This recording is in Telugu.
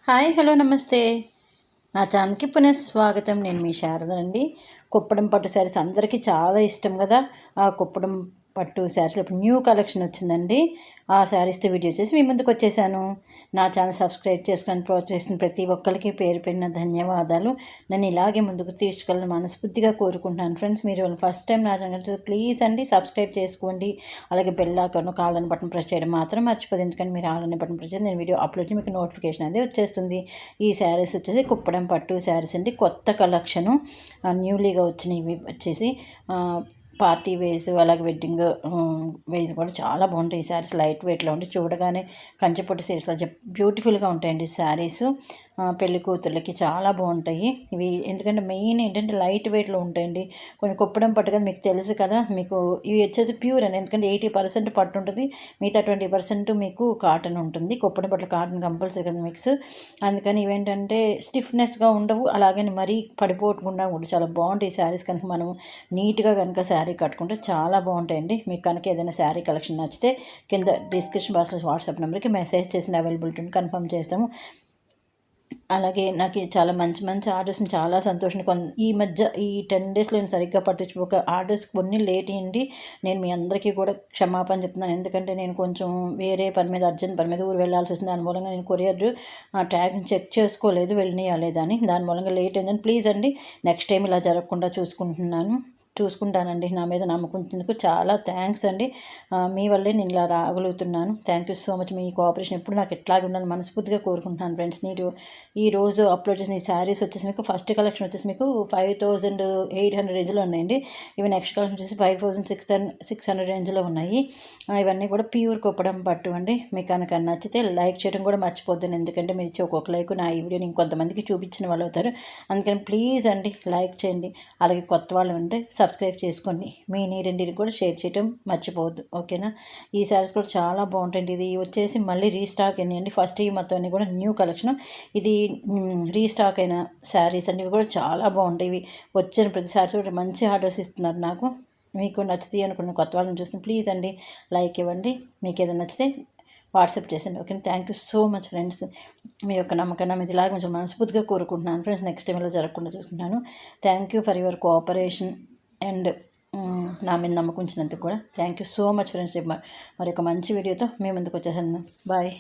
హాయ్ హలో నమస్తే. నా ఛానల్కి పునఃస్వాగతం. నేను మీ శారదండి. కుప్పడం పట్టు శారీస్ అందరికీ చాలా ఇష్టం కదా. ఆ కుప్పడం పట్టు శారీస్లో ఇప్పుడు న్యూ కలెక్షన్ వచ్చిందండి. ఆ శారీస్తో వీడియో చేసి మీ ముందుకు వచ్చేసాను. నా ఛానల్ సబ్స్క్రైబ్ చేసుకొని ప్రోత్సహిస్తున్న ప్రతి ఒక్కరికి పేరు పెట్టిన ధన్యవాదాలు. నన్ను ఇలాగే ముందుకు తీసుకెళ్ళని మనస్ఫూర్తిగా కోరుకుంటున్నాను. ఫ్రెండ్స్, మీరు ఫస్ట్ టైం నా ఛానల్ ప్లీజ్ అండి సబ్స్క్రైబ్ చేసుకోండి. అలాగే bell icon call button press చేయడం మాత్రం మర్చిపోదు. ఎందుకంటే మీరు ఆల్ బటన్ ప్రెస్ చేసి నేను వీడియో అప్లోడ్ చేసి మీకు నోటిఫికేషన్ అనేది వచ్చేస్తుంది. ఈ శారీస్ వచ్చేసి కుప్పడం పట్టు శారీస్ అండి. కొత్త కలెక్షను, న్యూలీగా వచ్చినవి వచ్చేసి పార్టీ వేస్, అలాగే వెడ్డింగ్ వేస్ కూడా చాలా బాగుంటాయి. ఈ శారీస్ లైట్ వెయిట్లో ఉండి చూడగానే కంచిపట్టు శారీస్లో బ్యూటిఫుల్గా ఉంటాయండి శారీస్. పెళ్లి కూతుర్లకి చాలా బాగుంటాయి ఇవి. ఎందుకంటే మెయిన్ ఏంటంటే లైట్ వెయిట్లో ఉంటాయండి. కొంచెం కుప్పడం పట్టు కదా, మీకు తెలుసు కదా. మీకు ఇవి వచ్చేసి ప్యూర్ అండి. ఎందుకంటే 80% పట్టు ఉంటుంది, మిగతా 20% మీకు కాటన్ ఉంటుంది. కుప్పడం పట్ల కాటన్ కంపల్సరీ కదా మిక్స్. అందుకని ఇవేంటంటే స్టిఫ్నెస్గా ఉండవు, అలాగే మరీ పడిపోకుండా ఉండవు. చాలా బాగుంటాయి శారీస్. కనుక మనం నీట్గా కనుక శారీ కట్టుకుంటే చాలా బాగుంటాయండి. మీకు కనుక ఏదైనా శారీ కలెక్షన్ నచ్చితే కింద డిస్క్రిప్షన్ బాక్స్లో వాట్సాప్ నెంబర్కి మెసేజ్ చేసిన అవైలబిలిటీని కన్ఫర్మ్ చేస్తాము. అలాగే నాకు చాలా మంచి మంచి ఆర్డర్స్ని చాలా సంతోషంగా ఈ మధ్య ఈ 10 డేస్లో నేను సరిగ్గా పట్టించుకోక ఆర్డర్స్ కొన్ని లేట్ అయ్యింది. నేను మీ అందరికీ కూడా క్షమాపణ చెప్తున్నాను. ఎందుకంటే నేను కొంచెం వేరే పని మీద, అర్జెంట్ పని మీద ఊరు వెళ్ళాల్సి వస్తుంది. దాని మూలంగా నేను కొరియర్ ట్యాగ్ని చెక్ చేసుకోలేదు, వెళ్ళినాయా లేదా అని. దాని మూలంగా లేట్ అయిందని ప్లీజ్ అండి నెక్స్ట్ టైం ఇలా జరగకుండా చూసుకుంటానండి. నా మీద నమ్మకందుకు చాలా థ్యాంక్స్ అండి. మీ వల్లే నేను ఇలా రాగలుగుతున్నాను. Thank you so much. మీ కోఆపరేషన్ ఎప్పుడు నాకు ఎట్లాగే ఉండాలని మనస్ఫూర్తిగా కోరుకుంటున్నాను ఫ్రెండ్స్. మీరు ఈరోజు అప్లోడ్ చేసిన ఈ శారీస్ వచ్చేసి మీకు ఫస్ట్ కలెక్షన్ వచ్చేసి మీకు 5800 రేంజ్లో ఉన్నాయండి. ఇవి నెక్స్ట్ కలెక్షన్ వచ్చేసి 5600 రేంజ్లో ఉన్నాయి. ఇవన్నీ కూడా ప్యూర్ కుప్పడం పట్టు అండి. మీకు కనుక నచ్చితే లైక్ చేయడం కూడా మర్చిపోద్దును. ఎందుకంటే మీరు ఇచ్చే ఒక్కొక్క లైక్ నా ఈ వీడియోని ఇంకొంతమందికి చూపించిన వాళ్ళు అవుతారు. అందుకని ప్లీజ్ అండి లైక్ చేయండి. అలాగే కొత్త వాళ్ళు ఉంటే సబ్స్క్రైబ్ చేసుకోండి. మీ రెండింటికి కూడా షేర్ చేయడం మర్చిపోవద్దు, ఓకేనా. ఈ శారీస్ కూడా చాలా బాగుంటాయండి. ఇది వచ్చేసి మళ్ళీ రీస్టాక్ అయినాయండి. ఫస్ట్ ఈ మొత్తం అన్నీ కూడా న్యూ కలెక్షన్. ఇది రీస్టాక్ అయిన శారీస్ అండి. ఇవి కూడా చాలా బాగుంటాయి. ఇవి వచ్చిన ప్రతి శారీస్ కూడా మంచి ఆర్డర్స్ ఇస్తున్నారు నాకు. మీకు నచ్చుతాయి అనుకున్న కొత్త వాళ్ళని చూస్తే ప్లీజ్ అండి లైక్ ఇవ్వండి. మీకు ఏదైనా నచ్చితే వాట్సాప్ చేయండి, okay. Thank you so much friends. మీ యొక్క నమ్మకాన్ని మీద ఇలాగ కొంచెం మనస్ఫూర్తిగా కోరుకుంటున్నాను ఫ్రెండ్స్. నెక్స్ట్ టైం ఇలా జరగకుండా చూసుకుంటాను. Thank you for your cooperation and నా మీద నమ్మకం ఉంచినందుకు కూడా thank you so much friends. మరి ఒక మంచి వీడియోతో మీ ముందుకు వచ్చేసాను. బాయ్.